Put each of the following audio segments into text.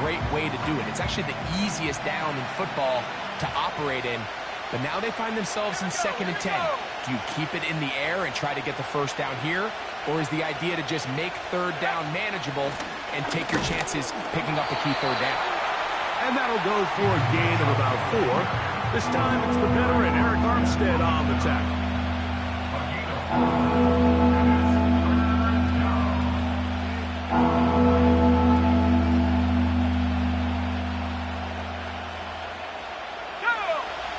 great way to do it. It's actually the easiest down in football to operate in. But now they find themselves in 2nd and 10. Do you keep it in the air and try to get the first down here? Or is the idea to just make 3rd down manageable and take your chances picking up a key 3rd down? And that'll go for a gain of about 4. This time it's the veteran Eric Armstead on the tackle.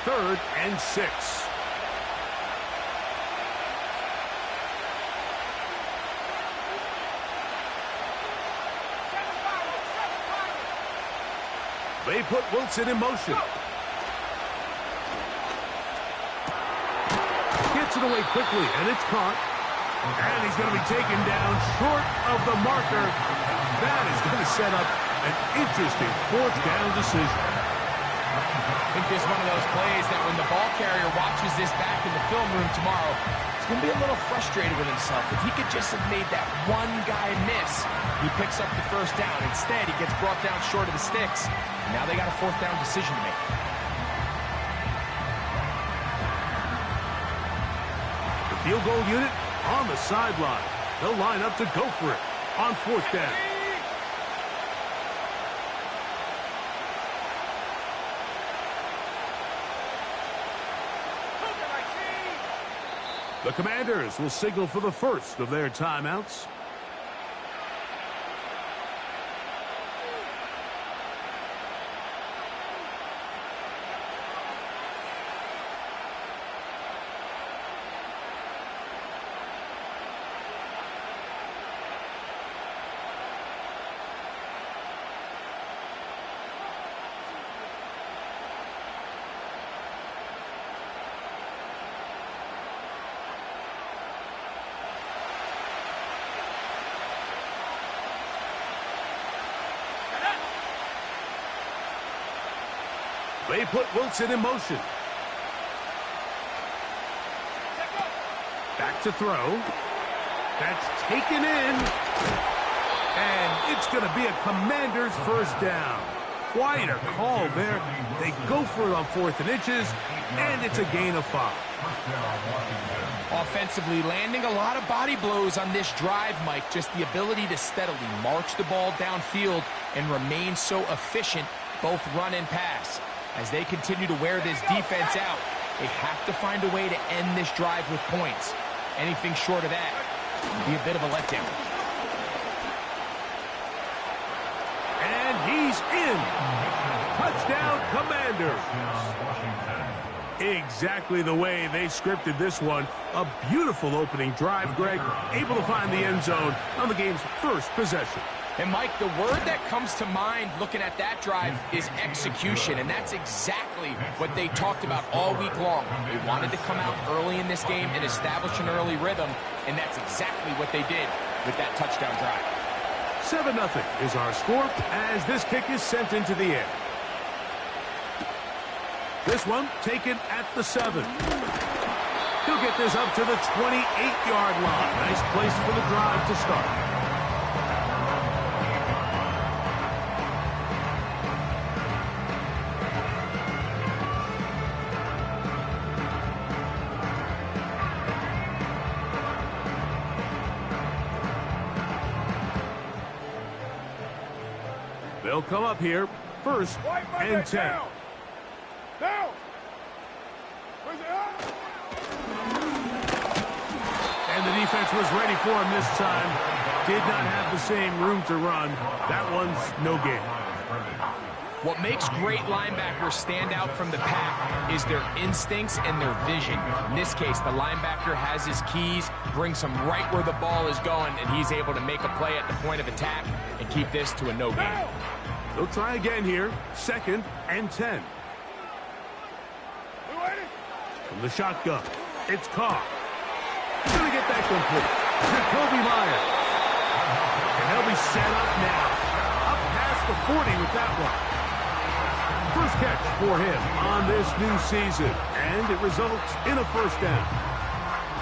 Third and 6. They put Wilson in motion. Gets it away quickly, and it's caught. And he's going to be taken down short of the marker. That is going to set up an interesting 4th down decision. I think this is one of those plays that when the ball carrier watches this back in the film room tomorrow, he's going to be a little frustrated with himself. If he could just have made that one guy miss, he picks up the 1st down. Instead, he gets brought down short of the sticks. And now they got a 4th down decision to make. The field goal unit on the sideline. They'll line up to go for it on 4th down. The Commanders will signal for the first of their timeouts. They put Wilson in motion. Back to throw. That's taken in. And it's going to be a Commander's 1st down. Quite a call there. They go for it on 4th and inches, and it's a gain of 5. Offensively, landing a lot of body blows on this drive, Mike. Just the ability to steadily march the ball downfield and remain so efficient, both run and pass. As they continue to wear this defense out, they have to find a way to end this drive with points. Anything short of that would be a bit of a letdown. And he's in. Touchdown, Commanders. Exactly the way they scripted this one. A beautiful opening drive, Greg. Able to find the end zone on the game's first possession. And, Mike, the word that comes to mind looking at that drive is execution, and that's exactly what they talked about all week long. They wanted to come out early in this game and establish an early rhythm, and that's exactly what they did with that touchdown drive. 7-0 is our score as this kick is sent into the air. This one taken at the 7. He'll get this up to the 28-yard line. Nice place for the drive to start. They'll come up here, 1st and 10. Now. And the defense was ready for him this time. Did not have the same room to run. That one's no gain. What makes great linebackers stand out from the pack is their instincts and their vision. In this case, the linebacker has his keys, brings him right where the ball is going, and he's able to make a play at the point of attack and keep this to a no gain. They'll try again here, 2nd and 10. From the shotgun, it's Carr. Going to get that complete. Jacoby Myers. And they'll be set up now. Up past the 40 with that one. First catch for him on this new season. And it results in a 1st down.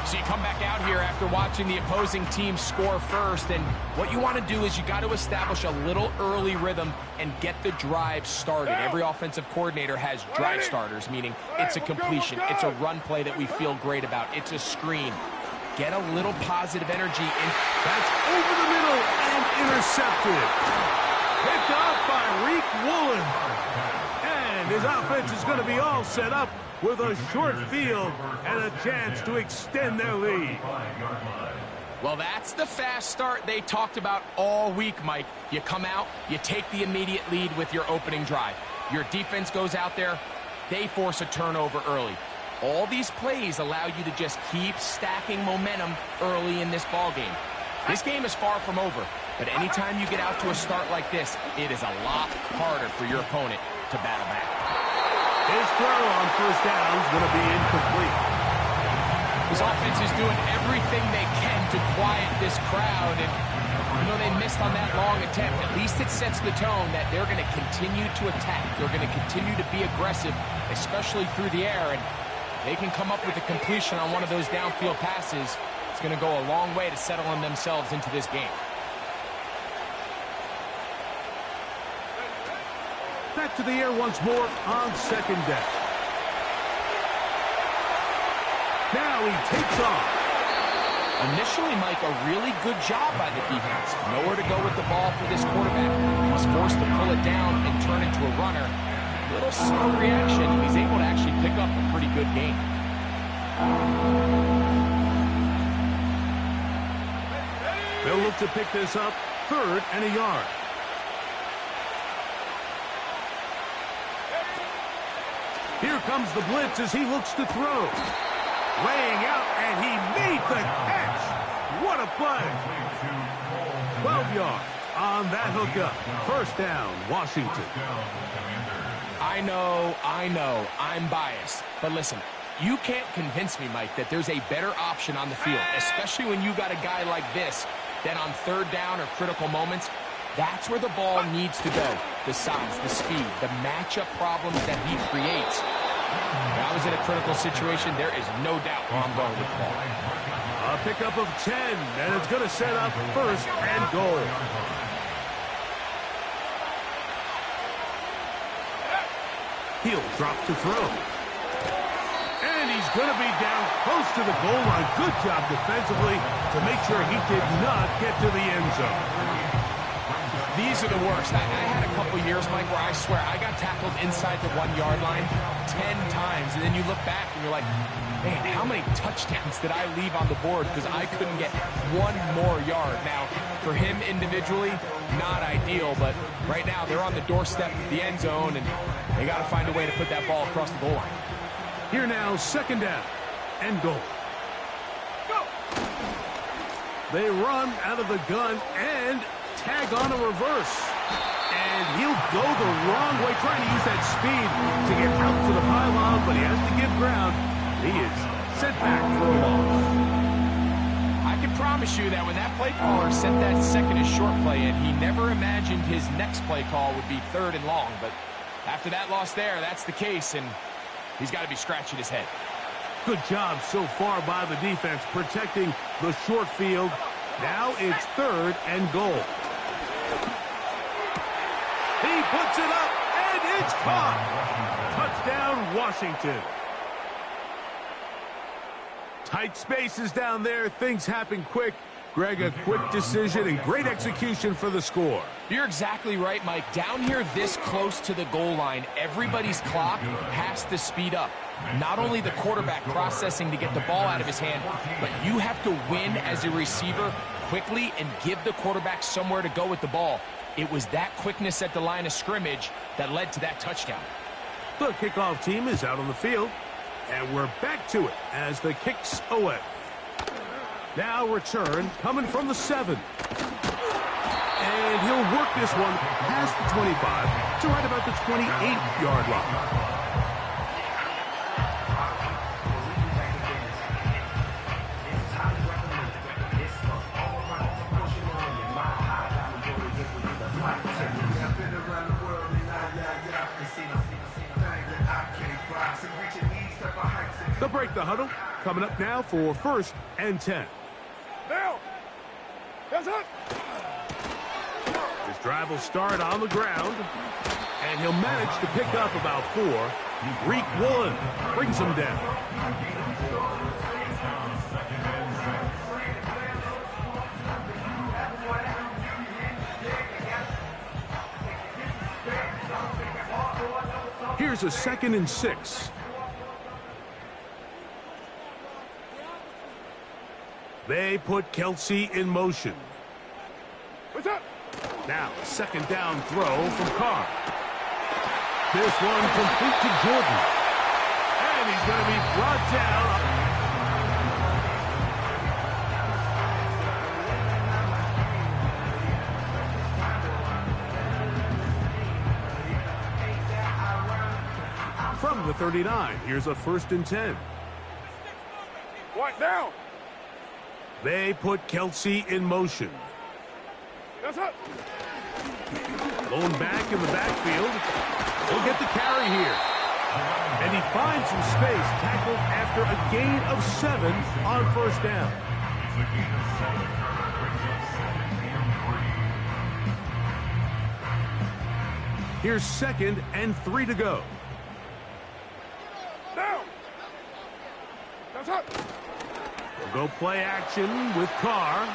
So you come back out here after watching the opposing team score first, and what you want to do is you got to establish a little early rhythm and get the drive started. Every offensive coordinator has drive starters, meaning it's a completion, it's a run play that we feel great about, it's a screen. Get a little positive energy in. That's over the middle and intercepted. Picked off by Reek Woolen. And his offense is going to be all set up with a short field and a chance to extend their lead. Well, that's the fast start they talked about all week, Mike. You come out, you take the immediate lead with your opening drive. Your defense goes out there, they force a turnover early. All these plays allow you to just keep stacking momentum early in this ball game. This game is far from over, but anytime you get out to a start like this, it is a lot harder for your opponent to battle back. His throw on first down is going to be incomplete. His offense is doing everything they can to quiet this crowd, and you know, they missed on that long attempt. At least it sets the tone that they're going to continue to attack. They're going to continue to be aggressive, especially through the air, and they can come up with a completion on one of those downfield passes. It's going to go a long way to settling themselves into this game. Back to the air once more on second down. Now he takes off. Initially, Mike, a really good job by the defense. Nowhere to go with the ball for this quarterback. He's forced to pull it down and turn into a runner. Little slow reaction, and he's able to actually pick up a pretty good game. They'll look to pick this up, 3rd and a yard. Here comes the blitz as he looks to throw. Laying out, and he made the catch. What a play. 12 yards on that hookup. First down, Washington. I know, I'm biased. But listen, you can't convince me, Mike, that there's a better option on the field, especially when you got a guy like this, that on 3rd down or critical moments, that's where the ball needs to go. The size, the speed, the matchup problems that he creates. If I was in a critical situation, there is no doubt where I'm going with the ball. A pickup of 10, and it's going to set up 1st and goal. He'll drop to throw. And he's going to be down close to the goal line. Good job defensively to make sure he did not get to the end zone. These are the worst. I had a couple years, Mike, where I swear I got tackled inside the 1-yard line 10 times. And then you look back and you're like, man, how many touchdowns did I leave on the board because I couldn't get one more yard? Now, for him individually, not ideal, but right now they're on the doorstep of the end zone, and they got to find a way to put that ball across the goal line. Here now, 2nd down and goal. They run out of the gun and tag on a reverse. And he'll go the wrong way, trying to use that speed to get out to the pylon, but he has to give ground. He is sent back for a loss. I can promise you that when that play caller sent that second and short play in, he never imagined his next play call would be 3rd and long. But after that loss there, that's the case, and he's got to be scratching his head. Good job so far by the defense protecting the short field. Now it's 3rd and goal. He puts it up, and it's caught. Touchdown, Washington. Tight spaces down there. Things happen quick. Greg, a quick decision and great execution for the score. You're exactly right, Mike. Down here this close to the goal line, everybody's clock has to speed up. Not only the quarterback processing to get the ball out of his hand, but you have to win as a receiver quickly and give the quarterback somewhere to go with the ball. It was that quickness at the line of scrimmage that led to that touchdown. The kickoff team is out on the field, and we're back to it as the kick's away. Now return coming from the 7. And he'll work this one past the 25 to right about the 28-yard line. They'll break the huddle Coming up now for 1st and 10. Now. That's it. His drive will start on the ground, and he'll manage to pick up about 4. Reek Woolen brings him down. Here's a 2nd and 6. They put Kelsey in motion. What's up? Now, a 2nd down throw from Carr. This one complete to Jordan. And he's going to be brought down. From the 39, here's a 1st and 10. What now? They put Kelsey in motion. That's it. Going back in the backfield. He'll get the carry here. And he finds some space, tackled after a gain of 7 on 1st down. Here's 2nd and 3 to go. Now. That's it. We'll go play action with Carr.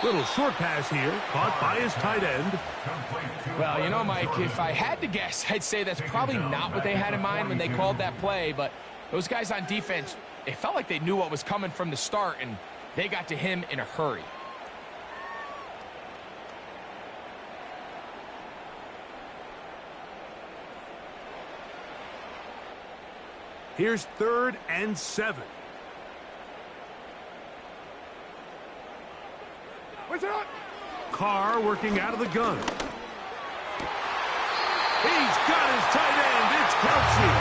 Little short pass here, caught by his tight end. Well, you know, Mike, if I had to guess, I'd say that's probably not what they had in mind when they called that play, but those guys on defense, it felt like they knew what was coming from the start, and they got to him in a hurry. Here's 3rd and 7. What's up? Carr working out of the gun. He's got his tight end. It's Kelsey.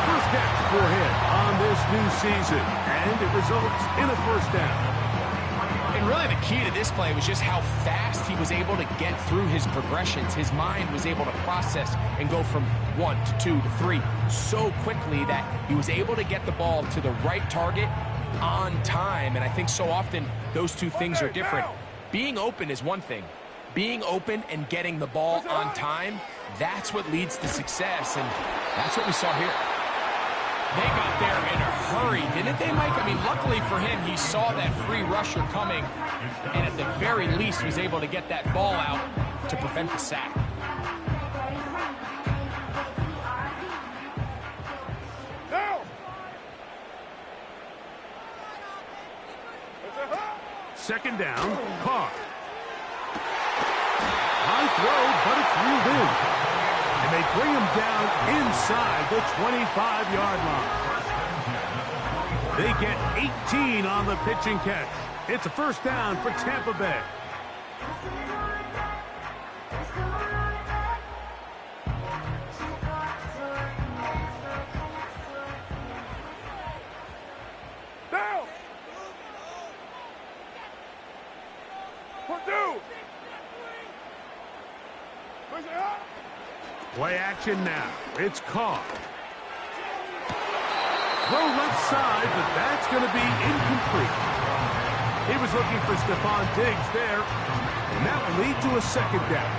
First catch for him on this new season, and it results in a 1st down. And really the key to this play was just how fast he was able to get through his progressions. His mind was able to process and go from 1 to 2 to 3 so quickly that he was able to get the ball to the right target on time. And I think so often those two things are different. Being open is one thing. Being open and getting the ball on time, that's what leads to success, and that's what we saw here. They got there in a hurry, didn't they, Mike? I mean, luckily for him, he saw that free rusher coming, and at the very least was able to get that ball out to prevent the sack. Now. 2nd down, Carr. High throw, but it's reeled in. And they bring him down inside the 25-yard line. They get 18 on the pitch and catch. It's a 1st down for Tampa Bay. Now. Purdue. What's up? Play action now. It's Carr. Throw left side, but that's going to be incomplete. He was looking for Stephon Diggs there, and that will lead to a 2nd down.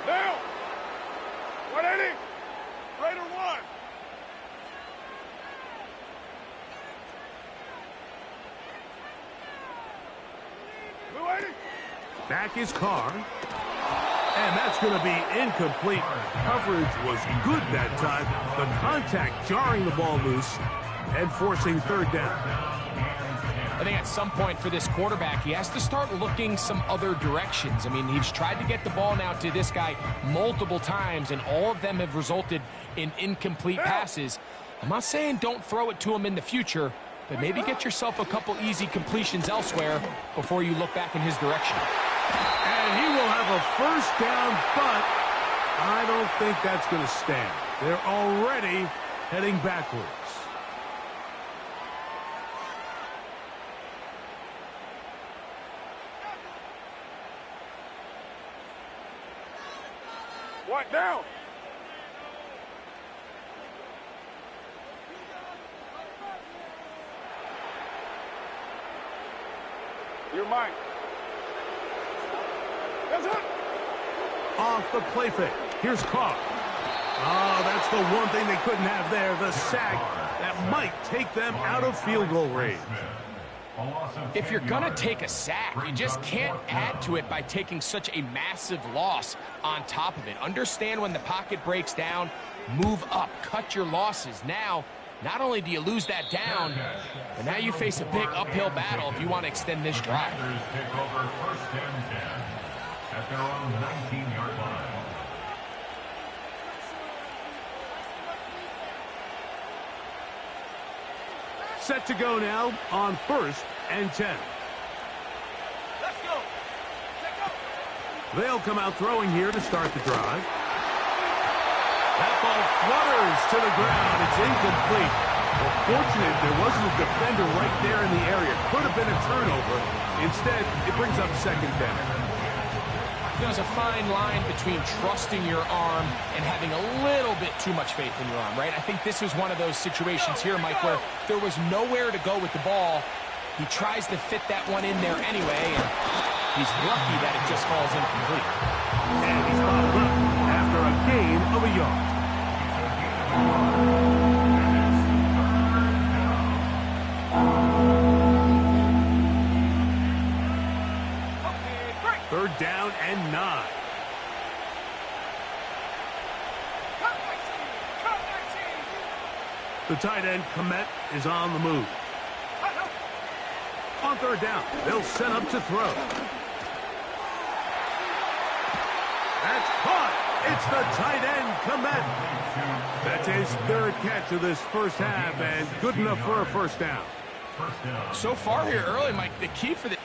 Now. 180. Raider 1. Blue 80. Back is Carr. And that's going to be incomplete. Coverage was good that time. The contact jarring the ball loose and forcing 3rd down. I think at some point for this quarterback, he has to start looking some other directions. I mean, he's tried to get the ball now to this guy multiple times, and all of them have resulted in incomplete passes. I'm not saying don't throw it to him in the future, but maybe get yourself a couple easy completions elsewhere before you look back in his direction. And he will have a 1st down, but I don't think that's going to stand. They're already heading backwards. What now? You're mine. That's it. Off the play fake. Here's Carr. Oh, that's the one thing they couldn't have there, the sack that might take them out of field goal range. If you're going to take a sack, you just can't add to it by taking such a massive loss on top of it. Understand when the pocket breaks down, move up, cut your losses. Now, not only do you lose that down, but now you face a big uphill battle if you want to extend this drive. Take over first and 10 at their own 19-yard line. Set to go now on first and 10. Let's go. Let's go. They'll come out throwing here to start the drive. That ball flutters to the ground. It's incomplete. Well, fortunate there wasn't a defender right there in the area. Could have been a turnover. Instead, it brings up second down. There's a fine line between trusting your arm and having a little bit too much faith in your arm, right? I think this was one of those situations here, Mike, where there was nowhere to go with the ball. He tries to fit that one in there anyway, and he's lucky that it just falls incomplete. And he's bottled up after a gain of a yard. Third down and 9. The tight end, Komet, is on the move. On third down, they'll set up to throw. That's caught. It's the tight end, Komet. That's his third catch of this first half, and good enough for a first down. So far here early, Mike, the key for the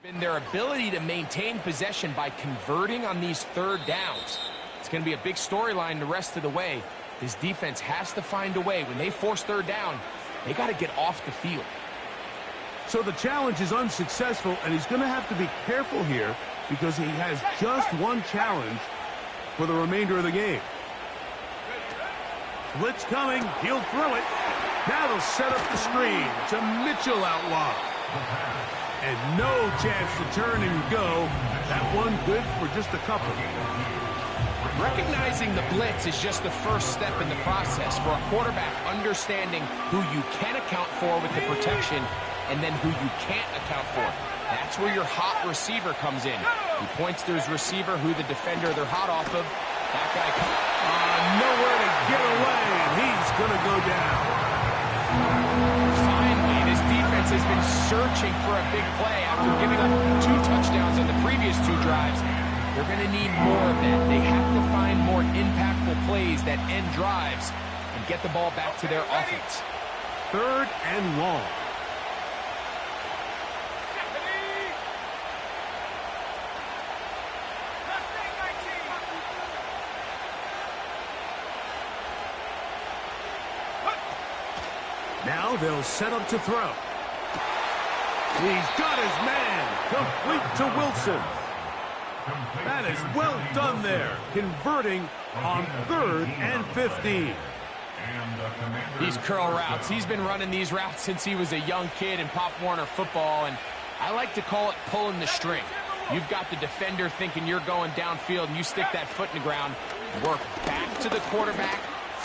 been their ability to maintain possession by converting on these third downs. It's going to be a big storyline the rest of the way. This defense has to find a way. When they force third down, they got to get off the field. So the challenge is unsuccessful, and he's going to have to be careful here because he has just one challenge for the remainder of the game. Blitz coming. He'll throw it. Now they'll set up the screen to Mitchell out wide. And no chance to turn and go. That one good for just a couple. Recognizing the blitz is just the first step in the process for a quarterback, understanding who you can account for with the protection and then who you can't account for. That's where your hot receiver comes in. He points to his receiver, who the defender they're hot off of. That guy nowhere to get away, and he's going to go down. Finally, this defense has been searching for a big play after giving up 2 touchdowns on the previous 2 drives. They're going to need more of that. They have to find more impactful plays that end drives and get the ball back to their offense. Third and long. Now they'll set up to throw. He's got his man. Complete to Wilson. That is well done there. Converting on 3rd and 15. These curl routes. He's been running these routes since he was a young kid in Pop Warner football, and I like to call it pulling the string. You've got the defender thinking you're going downfield, and you stick that foot in the ground, work back to the quarterback,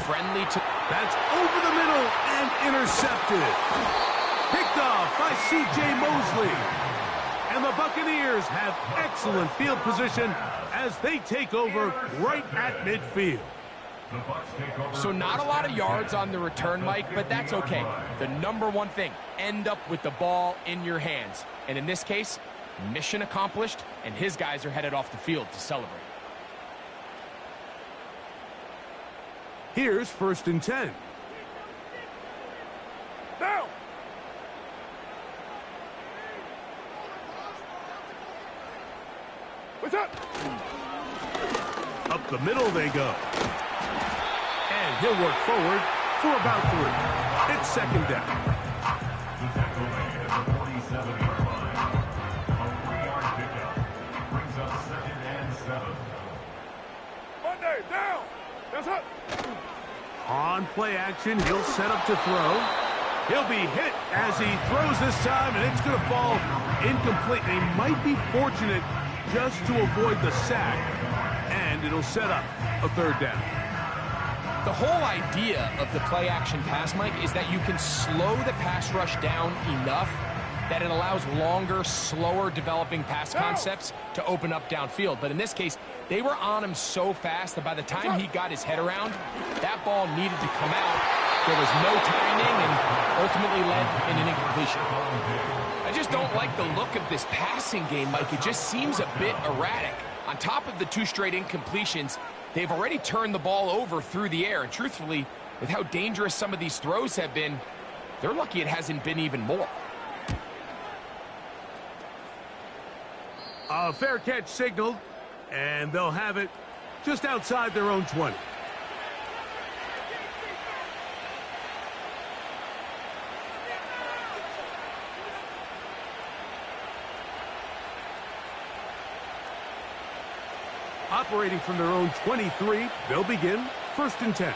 friendly to... That's over the middle and intercepted. Picked off by C.J. Mosley. And the Buccaneers have excellent field position as they take over right at midfield. So not a lot of yards on the return, Mike, but that's okay. The number one thing, end up with the ball in your hands. And in this case, mission accomplished, and his guys are headed off the field to celebrate. Here's 1st and 10. Down. What's up? Up the middle they go. And he'll work forward for about 3. It's 2nd down. The tackle made at the 47-yard line. A 3-yard pickup brings up 2nd and 7. Monday, down. That's up. On play action, he'll set up to throw. He'll be hit as he throws this time, and it's going to fall incomplete. He might be fortunate just to avoid the sack, and it'll set up a third down. The whole idea of the play-action pass, Mike, is that you can slow the pass rush down enough that it allows longer, slower developing pass concepts to open up downfield. But in this case, they were on him so fast that by the time he got his head around, that ball needed to come out. There was no timing and ultimately led in an incompletion. I just don't like the look of this passing game, Mike. It just seems a bit erratic. On top of the 2 straight incompletions, they've already turned the ball over through the air. And truthfully, with how dangerous some of these throws have been, they're lucky it hasn't been even more. A fair catch signaled, and they'll have it just outside their own 20. Operating from their own 23, they'll begin 1st and 10.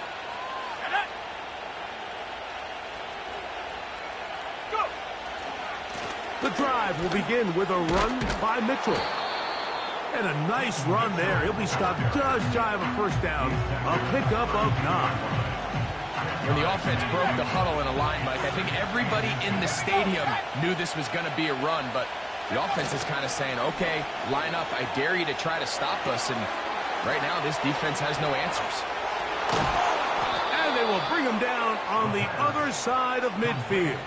The drive will begin with a run by Mitchell. And a nice run there. He'll be stopped just shy of a 1st down. A pickup of 9. When the offense broke the huddle in a line, Mike, I think everybody in the stadium knew this was going to be a run, but the offense is kind of saying, okay, line up, I dare you to try to stop us, and right now this defense has no answers. And they will bring him down on the other side of midfield.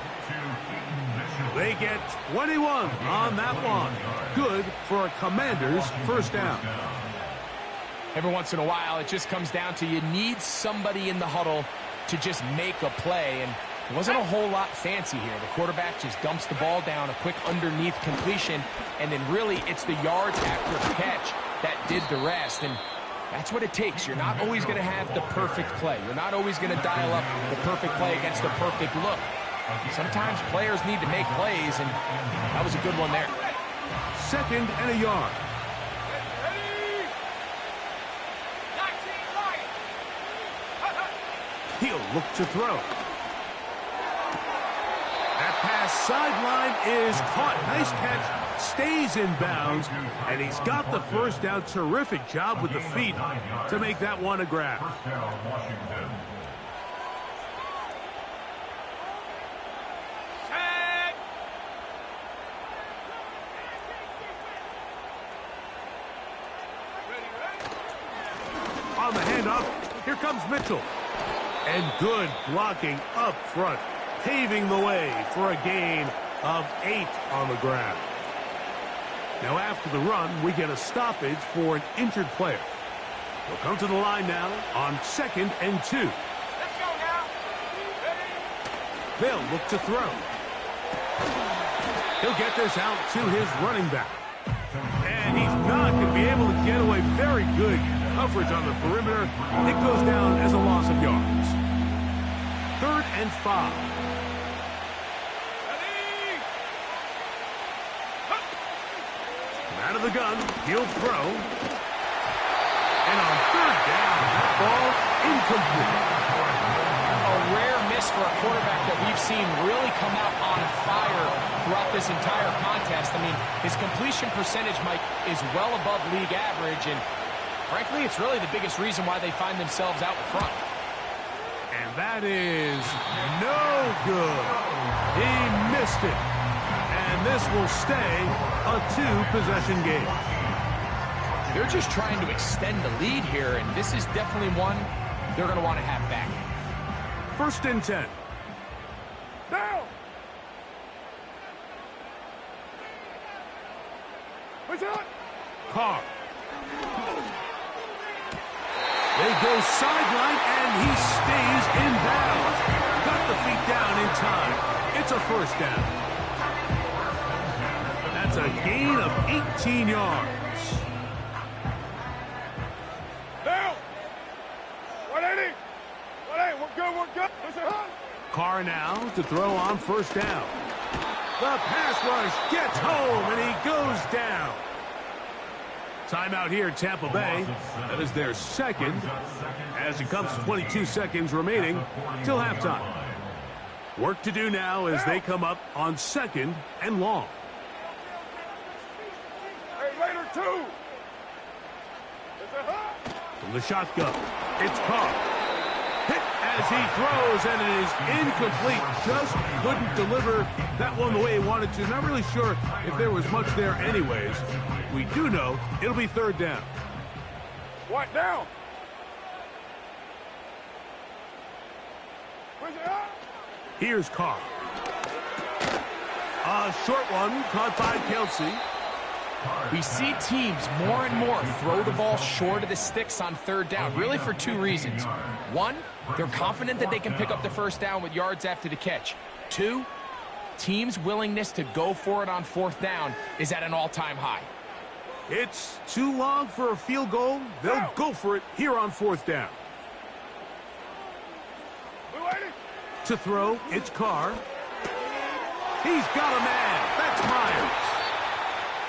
They get 21 on that one. Good for a Commander's 1st down. Every once in a while, it just comes down to you need somebody in the huddle to just make a play, and it wasn't a whole lot fancy here. The quarterback just dumps the ball down, a quick underneath completion, and then really it's the yards after catch that did the rest. And that's what it takes. You're not always going to have the perfect play. You're not always going to dial up the perfect play against the perfect look. Sometimes players need to make plays, and that was a good one there. 2nd and a yard. He'll look to throw. That pass sideline is caught. Nice catch. Stays in bounds. And he's got the 1st down. Terrific job with the feet to make that one a grab. On the handoff, here comes Mitchell. And good blocking up front, paving the way for a gain of 8 on the ground. Now after the run, we get a stoppage for an injured player. They'll come to the line now on 2nd and 2. Let's go now. They'll look to throw. He'll get this out to his running back. And he's not going to be able to get away. Very good coverage on the perimeter. It goes down as a loss of yards. 3rd and 5. Out of the gun, he'll throw. And on 3rd down, that ball incomplete. A rare miss for a quarterback that we've seen really come out on fire throughout this entire contest. I mean, his completion percentage, Mike, is well above league average, and frankly, it's really the biggest reason why they find themselves out in front. And that is no good. He missed it. And this will stay a 2-possession game. They're just trying to extend the lead here, and this is definitely one they're going to want to have back. 1st and 10. Down. What's up? Carr. They go sideline, and he stays in bounds. Got the feet down in time. It's a 1st down. That's a gain of 18 yards. Down. 180. 180. We're good. We're good. Listen, huh? Carr now to throw on 1st down. The pass rush gets home, and he goes down. Timeout here, Tampa Bay. That is their 2nd, as it comes to 22 seconds remaining till halftime. Work to do now as they come up on 2nd and long. Hey, later, two. From the shotgun, it's Carr. Hit as he throws, and it is incomplete. Just couldn't deliver that one the way he wanted to. Not really sure if there was much there anyways. We do know it'll be 3rd down. What down? Where's it at? Here's Carr. A short one caught by Kelsey. We see teams more and more throw the ball short of the sticks on 3rd down, really for 2 reasons. 1, they're confident that they can pick up the 1st down with yards after the catch. 2, teams' willingness to go for it on 4th down is at an all-time high. It's too long for a field goal. They'll go for it here on 4th down. To throw, it's Carr. He's got a man. That's Myers.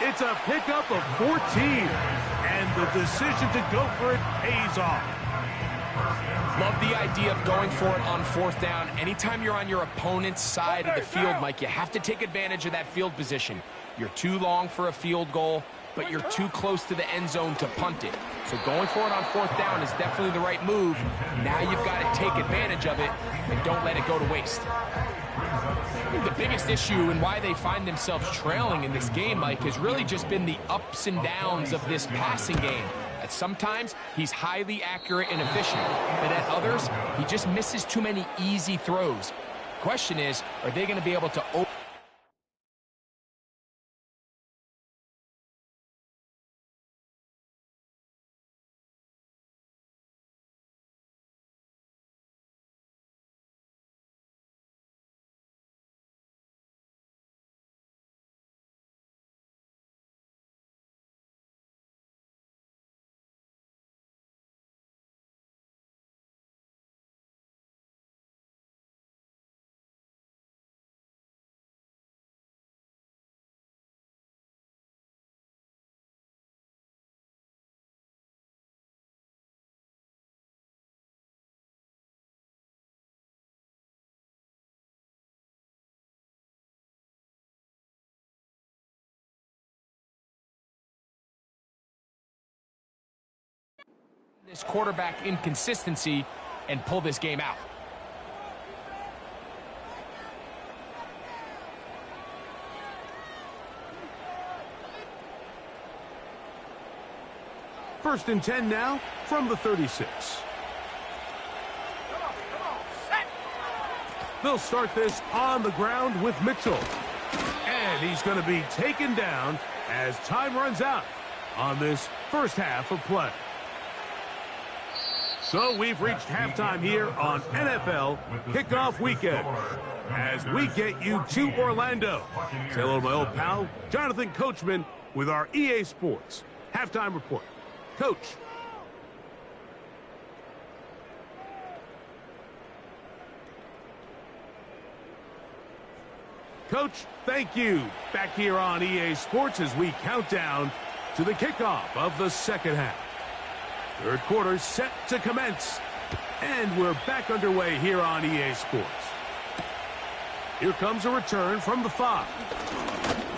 It's a pickup of 14, and the decision to go for it pays off. Love the idea of going for it on 4th down. Anytime you're on your opponent's side of the field, Mike, you have to take advantage of that field position. You're too long for a field goal, but you're too close to the end zone to punt it. So going for it on 4th down is definitely the right move. Now you've got to take advantage of it and don't let it go to waste. I think the biggest issue and why they find themselves trailing in this game, Mike, has really just been the ups and downs of this passing game. At sometimes, he's highly accurate and efficient, but at others, he just misses too many easy throws. Question is, are they going to be able to open this quarterback inconsistency and pull this game out? First and 10 now from the 36. They'll start this on the ground with Mitchell. And he's going to be taken down as time runs out on this first half of play. So we've reached halftime here on NFL Kickoff Weekend as we get you to Orlando. Say hello to my old pal, Jonathan Coachman, with our EA Sports Halftime Report. Coach. Coach, thank you. Back here on EA Sports as we count down to the kickoff of the second half. Third quarter set to commence. And we're back underway here on EA Sports. Here comes a return from the 5.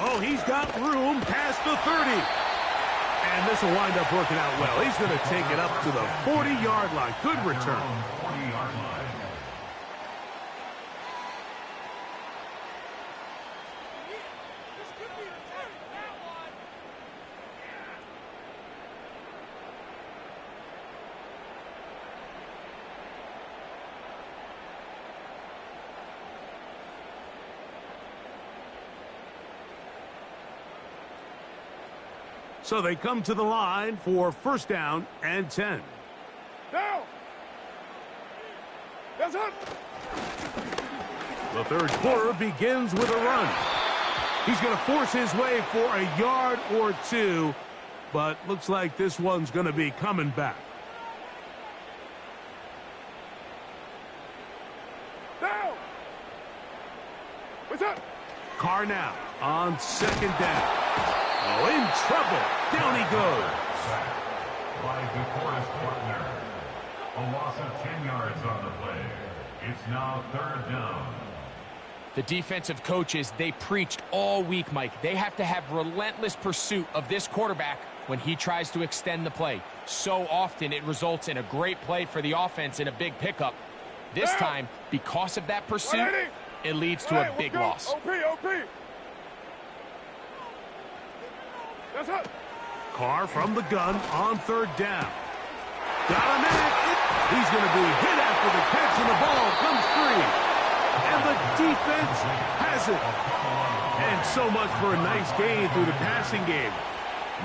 Oh, he's got room past the 30. And this will wind up working out well. He's going to take it up to the 40-yard line. Good return. So they come to the line for first down and 10. Down. That's it. The third quarter begins with a run. He's going to force his way for a yard or two, but looks like this one's going to be coming back. Down. What's up? Carr now on second down. Oh, in trouble. Down he goes. By DeForest Buckner. A loss of 10 yards on the play. It's now third down. The defensive coaches, they preached all week, Mike. They have to have relentless pursuit of this quarterback when he tries to extend the play. So often it results in a great play for the offense and a big pickup. This time, because of that pursuit, it leads to a big loss. OP. That's it. Carr from the gun on third down. Got a minute. He's going to be hit after the catch, and the ball comes free. And the defense has it. And so much for a nice gain through the passing game.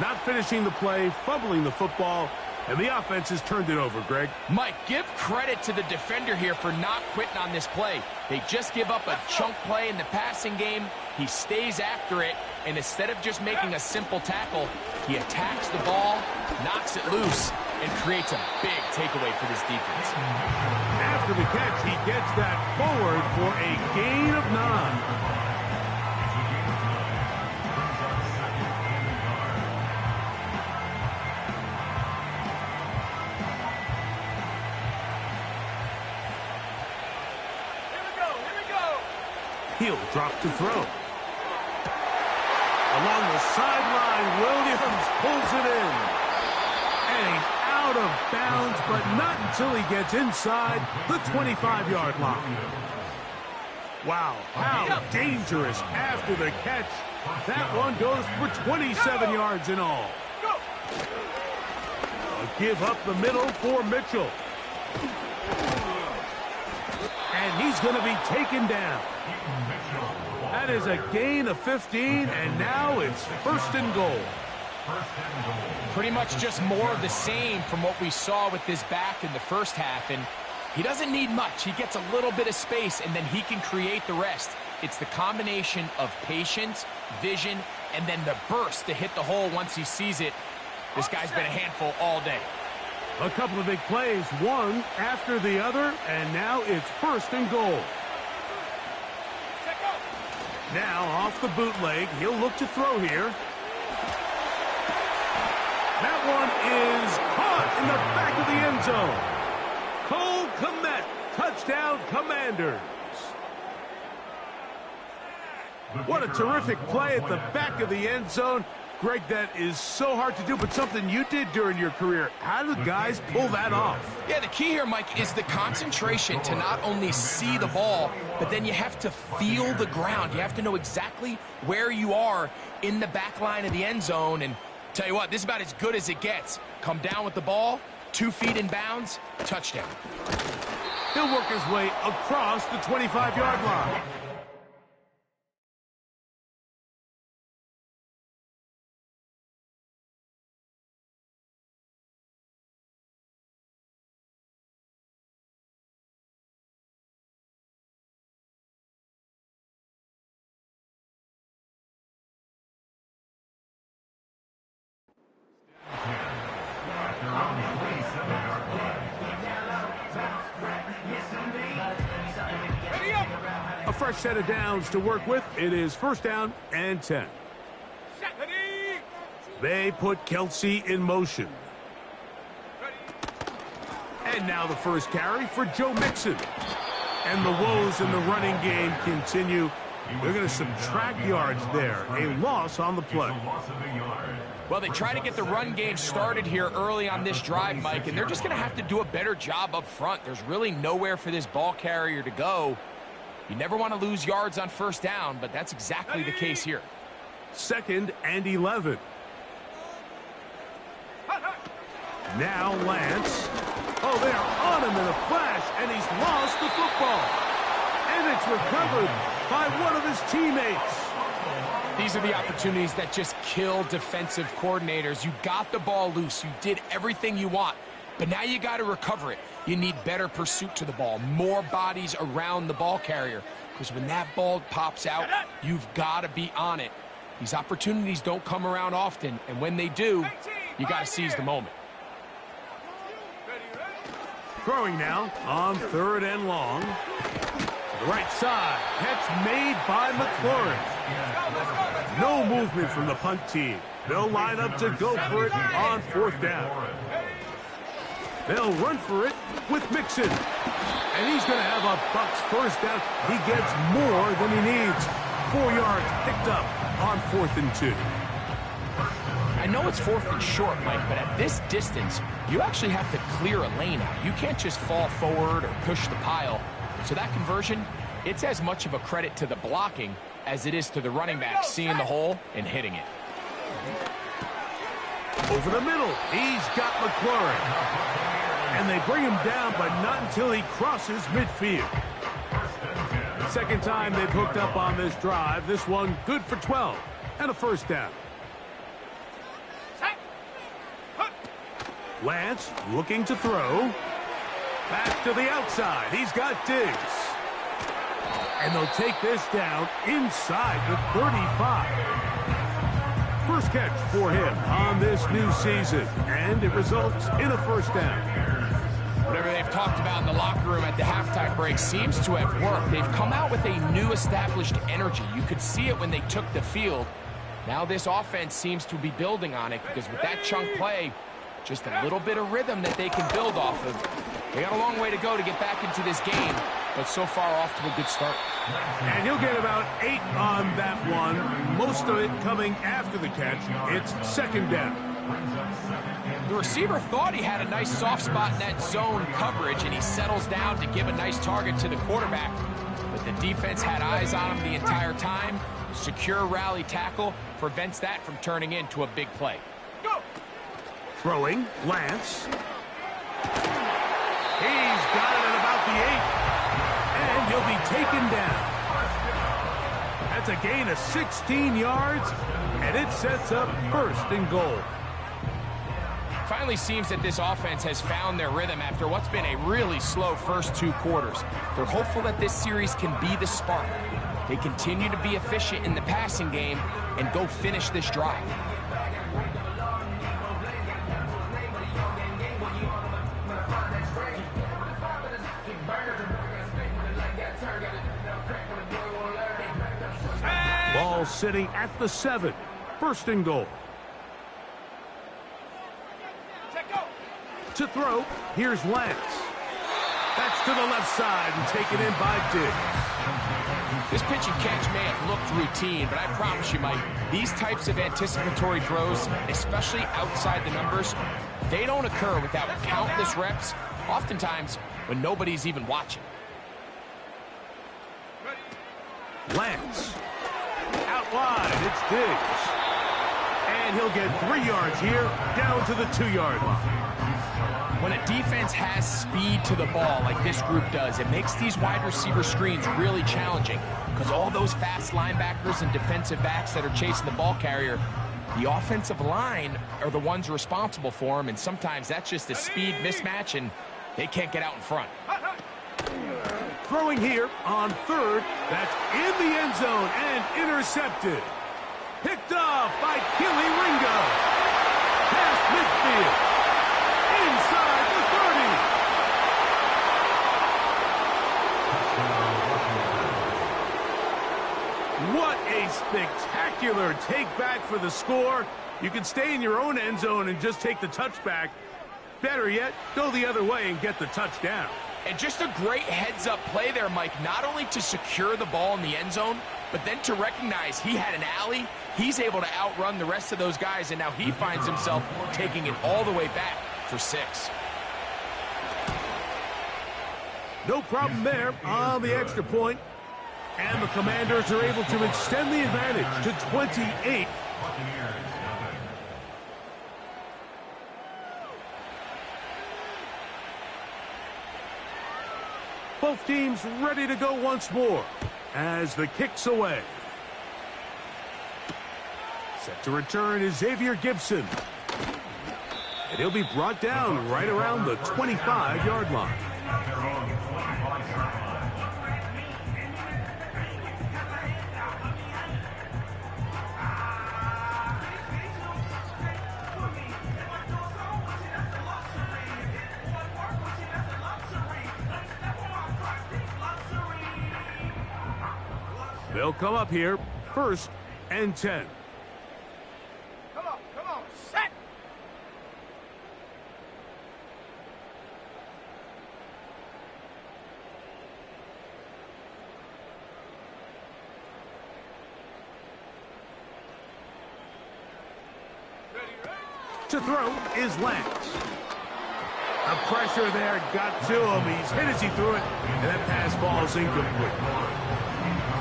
Not finishing the play, fumbling the football, and the offense has turned it over, Greg. Mike, give credit to the defender here for not quitting on this play. They just give up a chunk play in the passing game. He stays after it, and instead of just making a simple tackle, he attacks the ball, knocks it loose, and creates a big takeaway for this defense. After the catch, he gets that forward for a gain of 9. He'll drop to throw. Along the sideline, Williams pulls it in. And he's out of bounds, but not until he gets inside the 25-yard line. Wow, how dangerous after the catch. That one goes for 27 yards in all. A give up the middle for Mitchell. And he's going to be taken down. That is a gain of 15, and now it's first and goal. Pretty much just more of the same from what we saw with this back in the first half, and he doesn't need much. He gets a little bit of space, and then he can create the rest. It's the combination of patience, vision, and then the burst to hit the hole once he sees it. This guy's been a handful all day. A couple of big plays, one after the other, and now it's first and goal. Now off the bootleg, he'll look to throw here. That one is caught in the back of the end zone. Cole Kmet, touchdown Commanders. What a terrific play at the back of the end zone. Greg, that is so hard to do, but something you did during your career. How do guys pull that off? Yeah, the key here, Mike, is the concentration to not only see the ball, but then you have to feel the ground. You have to know exactly where you are in the back line of the end zone. And tell you what, this is about as good as it gets. Come down with the ball, 2 feet in bounds, touchdown. He'll work his way across the 25-yard line. A fresh set of downs to work with. It is first down and 10. They put Kelsey in motion. And now the first carry for Joe Mixon. And the woes in the running game continue. They're going to subtract yards there. A loss on the play. Well, they try to get the run game started here early on this drive, Mike, and they're just going to have to do a better job up front. There's really nowhere for this ball carrier to go. You never want to lose yards on first down, but that's exactly the case here. Second and 11. Now Lance. Oh, they're on him in a flash, and he's lost the football. And it's recovered by one of his teammates. These are the opportunities that just kill defensive coordinators. You got the ball loose. You did everything you want. But now you got to recover it. You need better pursuit to the ball, more bodies around the ball carrier. Because when that ball pops out, you've got to be on it. These opportunities don't come around often, and when they do, you got to seize the moment. Throwing now on third and long. To the right side. Catch made by McLaurin. No movement from the punt team. They'll line up to go for it on fourth down. They'll run for it with Mixon. And he's going to have a Bucs first down. He gets more than he needs. 4 yards picked up on 4th and 2. I know it's 4th and short, Mike, but at this distance, you actually have to clear a lane out. You can't just fall forward or push the pile. So that conversion, it's as much of a credit to the blocking as it is to the running back seeing the hole and hitting it. Over the middle, he's got McLaurin. And they bring him down, but not until he crosses midfield. Second time they've hooked up on this drive. This one good for 12 and a first down. Lance looking to throw. Back to the outside. He's got Diggs. And they'll take this down inside the 35. First catch for him on this new season. And it results in a first down. Whatever they've talked about in the locker room at the halftime break seems to have worked. They've come out with a new established energy. You could see it when they took the field. Now this offense seems to be building on it because with that chunk play, just a little bit of rhythm that they can build off of. They got a long way to go to get back into this game, but so far off to a good start. And he'll get about 8 on that one, most of it coming after the catch. It's second down. The receiver thought he had a nice soft spot in that zone coverage, and he settles down to give a nice target to the quarterback. But the defense had eyes on him the entire time. Secure rally tackle prevents that from turning into a big play. Throwing, Lance. He's got it at about the 8. And he'll be taken down. That's a gain of 16 yards, and it sets up 1st and goal. Finally seems that this offense has found their rhythm after what's been a really slow first 2 quarters. They're hopeful that this series can be the spark. They continue to be efficient in the passing game and go finish this drive. Ball sitting at the 7. 1st and goal. To throw, here's Lance. That's to the left side and taken in by Diggs. This pitch and catch may have looked routine, but I promise you, Mike, these types of anticipatory throws, especially outside the numbers, they don't occur without countless reps, oftentimes when nobody's even watching. Lance. Out wide, it's Diggs. And he'll get 3 yards here, down to the 2-yard line. When a defense has speed to the ball like this group does, it makes these wide receiver screens really challenging because all those fast linebackers and defensive backs that are chasing the ball carrier, the offensive line are the ones responsible for them, and sometimes that's just a speed mismatch and they can't get out in front. Throwing here on 3rd, that's in the end zone and intercepted. Picked off by Keely Ringo. Past midfield. Inside the 30. What a spectacular take back for the score. You can stay in your own end zone and just take the touchback. Better yet, go the other way and get the touchdown. And just a great heads-up play there, Mike, not only to secure the ball in the end zone, but then to recognize he had an alley. He's able to outrun the rest of those guys, and now he finds himself taking it all the way back for 6. No problem there on the extra point. And the Commanders are able to extend the advantage to 28. Both teams ready to go once more as the kick's away. Set to return is Xavier Gibson. And he'll be brought down right around the 25-yard line. They'll come up here, 1st and 10. Come on, set. To throw is Lance. The pressure there got to him. He's hit as he threw it, and that pass falls incomplete.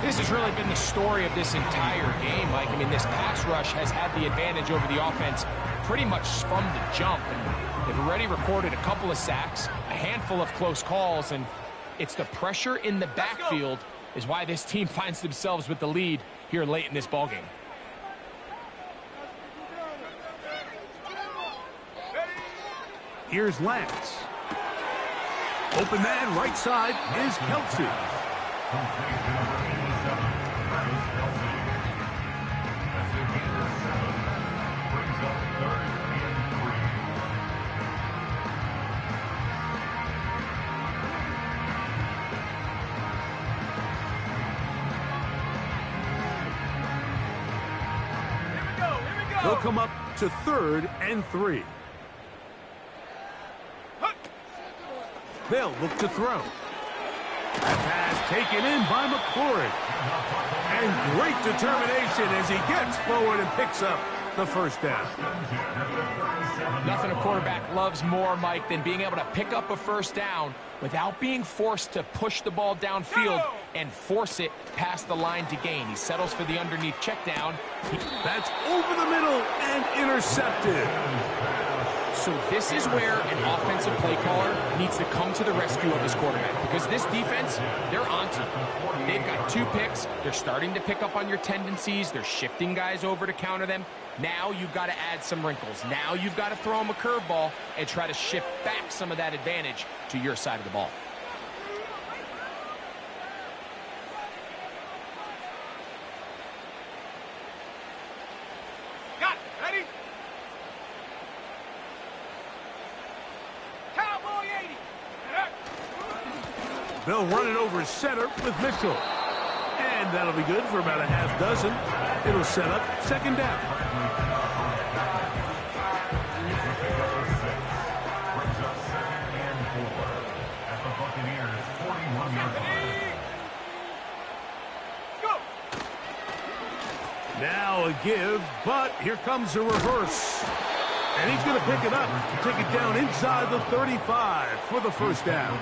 This has really been the story of this entire game, Mike. I mean, this pass rush has had the advantage over the offense pretty much from the jump. And they've already recorded a couple of sacks, a handful of close calls, and it's the pressure in the backfield is why this team finds themselves with the lead here late in this ballgame. Here's Lance. Open man, right side is Kelsey. They'll come up to 3rd and 3. They'll look to throw. That pass taken in by McLaurin. And great determination as he gets forward and picks up the first down. Nothing a quarterback loves more, Mike, than being able to pick up a first down without being forced to push the ball downfield and force it past the line to gain. He settles for the underneath check down. That's over the middle and intercepted. So this is where an offensive play caller needs to come to the rescue of his quarterback, because this defense, they're onto you. They've got 2 picks. They're starting to pick up on your tendencies. They're shifting guys over to counter them. Now you've got to add some wrinkles. Now you've got to throw them a curveball and try to shift back some of that advantage to your side of the ball. Got it. Ready? Cowboy 80. They'll run it over center with Mitchell. And that'll be good for about a half dozen. It'll set up 2nd down. Now a give, but here comes a reverse. And he's going to pick it up, take it down inside the 35 for the first down.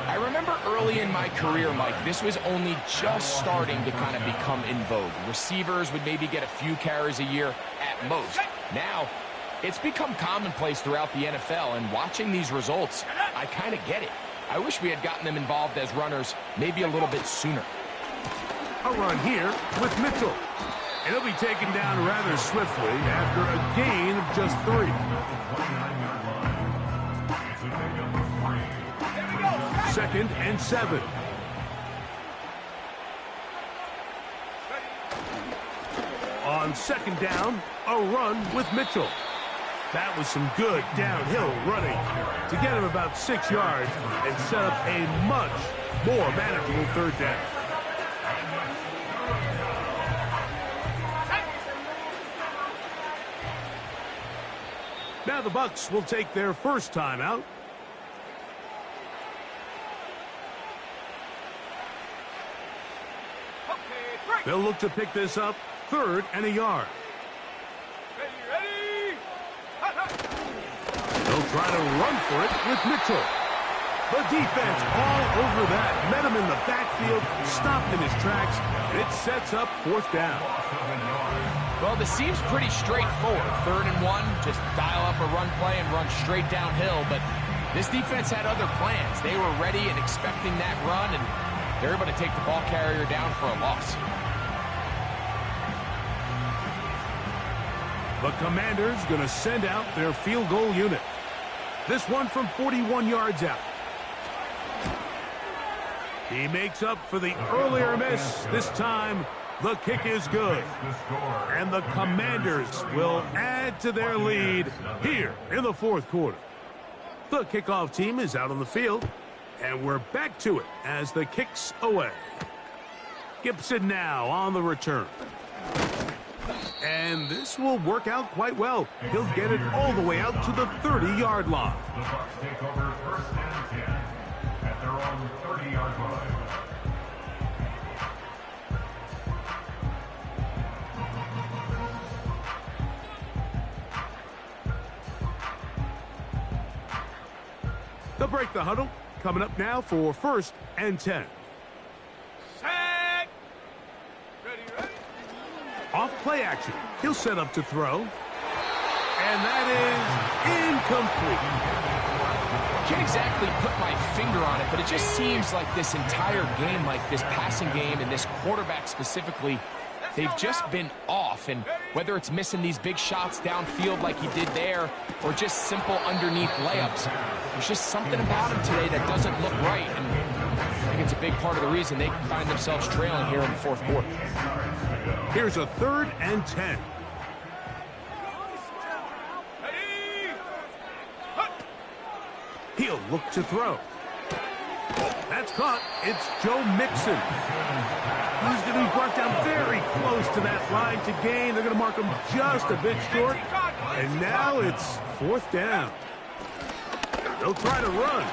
I remember early in my career, Mike, this was only just starting to kind of become in vogue. Receivers would maybe get a few carries a year at most. Now, it's become commonplace throughout the NFL, and watching these results, I kind of get it. I wish we had gotten them involved as runners maybe a little bit sooner. A run here with Mitchell. And he'll be taken down rather swiftly after a gain of just 3. 2nd and 7. On 2nd down, a run with Mitchell. That was some good downhill running to get him about 6 yards and set up a much more manageable 3rd down. Now the Bucs will take their first timeout. They'll look to pick this up 3rd and a yard. Ready? They'll try to run for it with Mitchell. The defense all over that. Met him in the backfield, stopped in his tracks, and it sets up 4th down. Well, this seems pretty straightforward. 3rd and 1, just dial up a run play and run straight downhill. But this defense had other plans. They were ready and expecting that run, and they're able to take the ball carrier down for a loss. The Commanders going to send out their field goal unit. This one from 41 yards out. He makes up for the earlier miss. This time, the kick is good. And the Commanders will add to their lead here in the 4th quarter. The kickoff team is out on the field, and we're back to it as the kick's away. Gibson now on the return. And this will work out quite well. He'll get it all the way out to the 30-yard line. The Bucs take over 1st and 10 at their own 30-yard line. They'll break the huddle. Coming up now for 1st and 10. Set. Ready. Off play action. He'll set up to throw. And that is incomplete. Can't exactly put my finger on it, but it just seems like this entire game, like this passing game and this quarterback specifically, they've just been off. And whether it's missing these big shots downfield like he did there or just simple underneath layups, there's just something about him today that doesn't look right. And I think it's a big part of the reason they find themselves trailing here in the 4th quarter. Here's a 3rd and 10. He'll look to throw. That's caught. It's Joe Mixon. He's going to be brought down very close to that line to gain. They're going to mark him just a bit short. And now it's 4th down. They'll try to run.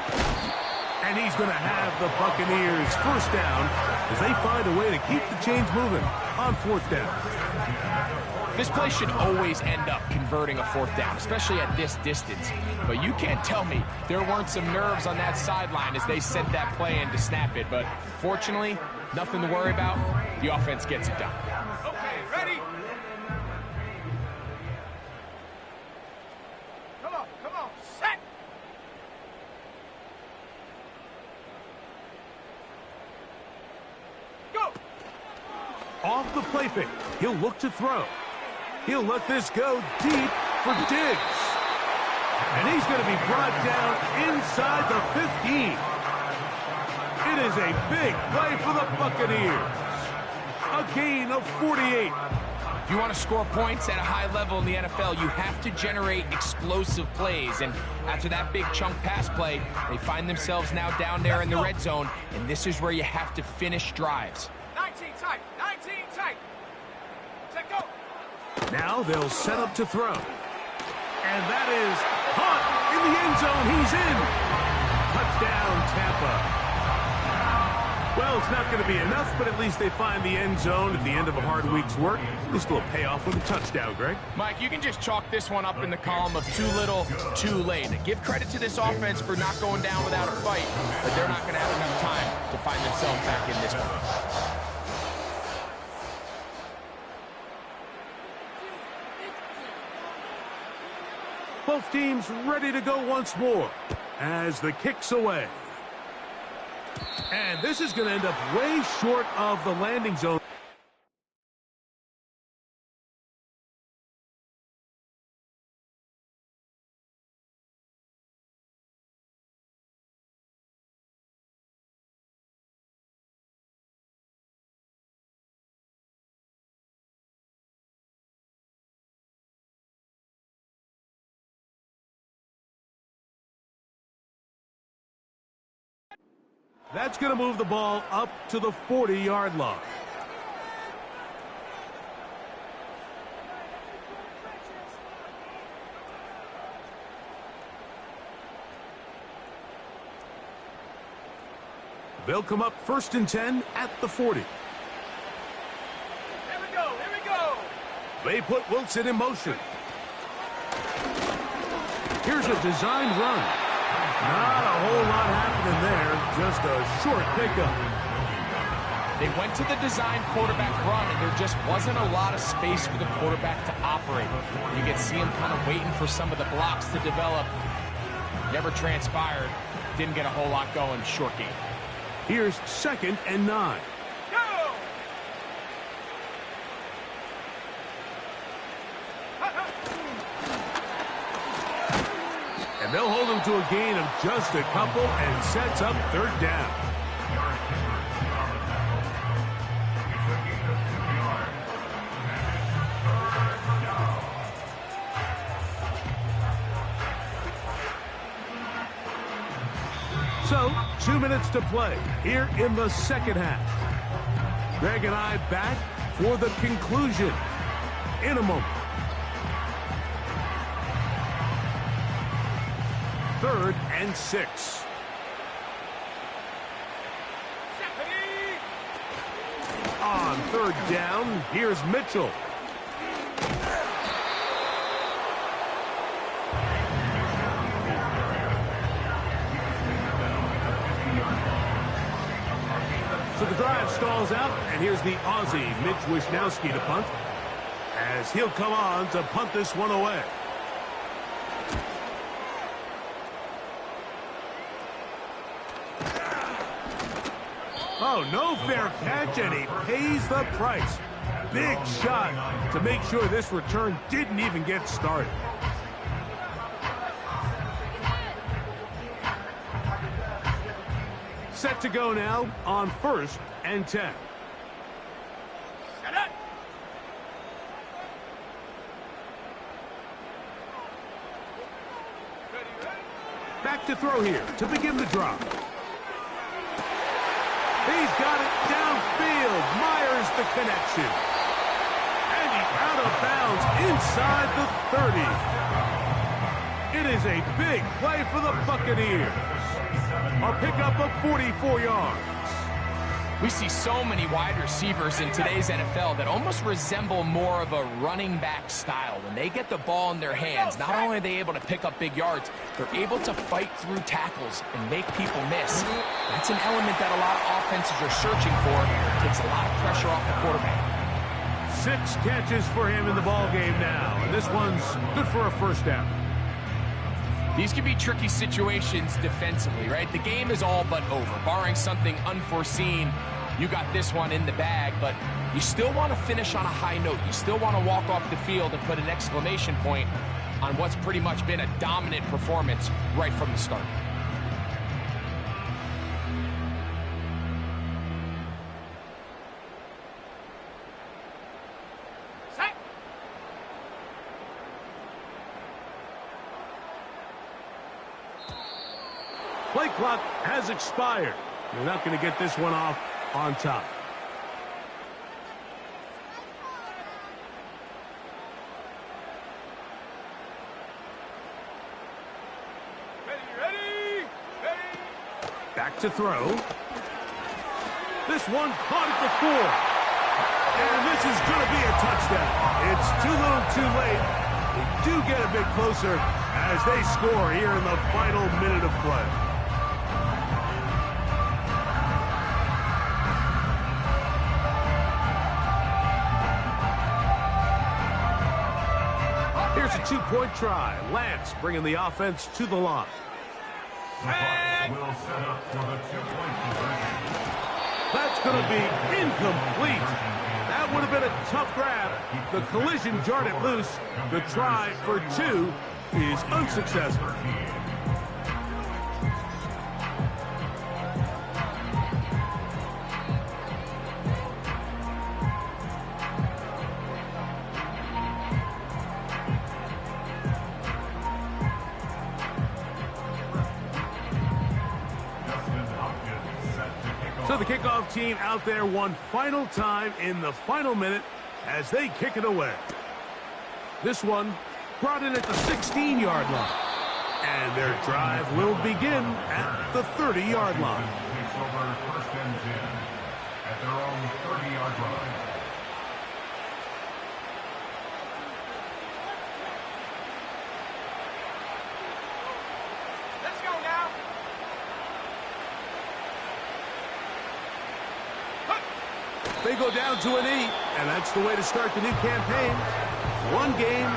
And he's going to have the Buccaneers 1st down as they find a way to keep the chains moving on 4th down. This play should always end up converting a 4th down, especially at this distance. But you can't tell me there weren't some nerves on that sideline as they sent that play in to snap it. But fortunately, nothing to worry about. The offense gets it done. Okay, ready. Come on, set. Go. Off the play fake. He'll look to throw. He'll let this go deep for Diggs. And he's going to be brought down inside the 15. It is a big play for the Buccaneers. A gain of 48. If you want to score points at a high level in the NFL, you have to generate explosive plays. And after that big chunk pass play, they find themselves now down there in the red zone. And this is where you have to finish drives. 19 tight. Set, go. Now they'll set up to throw. And that is caught in the end zone. He's in. Touchdown, Tampa. Well, it's not going to be enough, but at least they find the end zone at the end of a hard week's work. This will pay off with a touchdown, Greg. Mike, you can just chalk this one up in the column of too little, too late. Give credit to this offense for not going down without a fight, but they're not going to have enough time to find themselves back in this one. Both teams ready to go once more as the kick's away. And this is going to end up way short of the landing zone. That's going to move the ball up to the 40-yard line. They'll come up 1st and 10 at the 40. Here we go. They put Wilson in motion. Here's a designed run. Not a whole lot happening there, just a short pickup. They went to the design quarterback run, and there just wasn't a lot of space for the quarterback to operate. You could see him kind of waiting for some of the blocks to develop. Never transpired. Didn't get a whole lot going. Short game. Here's 2nd and 9. Go! And they'll hold him to a gain of just a couple and sets up 3rd down. So, 2 minutes to play here in the 2nd half. Greg and I back for the conclusion in a moment. 3rd and 6. On 3rd down, here's Mitchell. drive stalls out, and here's the Aussie, Mitch Wisnowski, to punt, as he'll come on to punt this one away. Oh, no fair catch, and he pays the price. Big shot to make sure this return didn't even get started. Set to go now on 1st and 10. Back to throw here to begin the drive. He's got it downfield. Myers the connection. And he's out of bounds inside the 30. It is a big play for the Buccaneers. A pickup of 44 yards. We see so many wide receivers in today's NFL that almost resemble more of a running back style. When they get the ball in their hands, not only are they able to pick up big yards, they're able to fight through tackles and make people miss. That's an element that a lot of offenses are searching for. It takes a lot of pressure off the quarterback. 6 catches for him in the ball game now, and this one's good for a first down. These can be tricky situations defensively, right? The game is all but over. Barring something unforeseen, you got this one in the bag, but you still want to finish on a high note. You still want to walk off the field and put an exclamation point on what's pretty much been a dominant performance right from the start. Play clock has expired. You're not going to get this one off on top. Ready? Back to throw. This one caught at the 4. And this is going to be a touchdown. It's too little too late. They do get a bit closer as they score here in the final minute of play. Here's a 2-point try. Lance bringing the offense to the line. The Bucs will set up for the 2-point conversion. That's going to be incomplete. That would have been a tough grab. The collision jarred it loose. The try for 2 is unsuccessful. So the kickoff team out there one final time in the final minute as they kick it away. This one brought in at the 16-yard line. And their drive will begin at the 30-yard line. Takes over 1st and 10 at their own 30-yard line. Let's go now. They go down to an 8, and that's the way to start the new campaign. 1 game,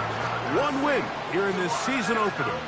1 win here in this season opener.